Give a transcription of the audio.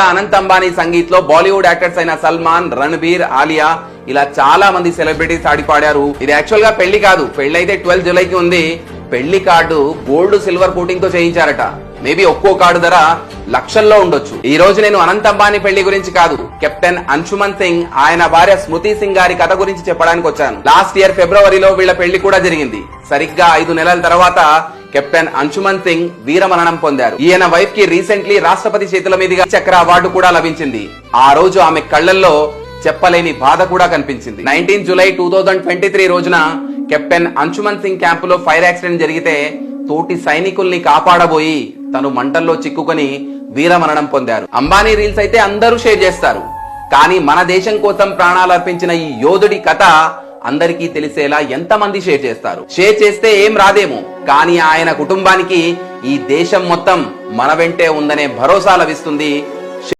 అనంత్ అంబానీ సంగీత్ లో బాలీవుడ్ యాక్టర్స్ అయిన సల్మాన్, రణబీర్, ఆలియా ఇలా చాలా మంది సెలబ్రిటీస్ ఆడిపాడారు. ఇది యాక్చువల్ గా పెళ్లి కాదు, పెళ్లి అయితే 12 జూలైకి ఉంది. పెళ్లి కార్డు గోల్డ్ సిల్వర్ కోటింగ్ తో చేయించారట. మేబీ ఒక్కో కార్డు ధర లక్షల్లో ఉండొచ్చు. ఈ రోజు నేను అనంత్ అంబానీ పెళ్లి గురించి కాదు, కెప్టెన్ అంశుమన్ సింగ్, ఆయన భార్య స్మృతి సింగ్ గారి కథ గురించి చెప్పడానికి వచ్చాను. లాస్ట్ ఇయర్ ఫిబ్రవరిలో వీళ్ళ పెళ్లి కూడా జరిగింది. సరిగ్గా 5 నెలల తర్వాత కెప్టెన్ అంశుమన్ సింగ్ వీరమరణం పొందారు. ఈయన వైఫ్ కి రీసెంట్లీ రాష్ట్రపతి చేతుల మీదుగా చక్ర అవార్డు కూడా లభించింది. ఆ రోజు ఆమె కళ్లల్లో చెప్పలేని బాధ కూడా కనిపించింది. 19 జూలై 2023 రోజున కెప్టెన్ అంశుమన్ సింగ్ క్యాంపులో ఫైర్ యాక్సిడెంట్ జరిగితే తోటి సైనికుల్ని కాపాడబోయి తను మంటల్లో చిక్కుకొని వీరమరణం పొందారు. అంబానీ రీల్స్ అయితే అందరూ షేర్ చేస్తారు, కానీ మన దేశం కోసం ప్రాణాలు అర్పించిన ఈ యోధుడి కథ అందరికీ తెలిసేలా ఎంతమంది షేర్ చేస్తారు? షేర్ చేస్తే ఏం రాదేమో, కానీ ఆయన కుటుంబానికి ఈ దేశం మొత్తం మన వెంటే ఉందనే భరోసా లభిస్తుంది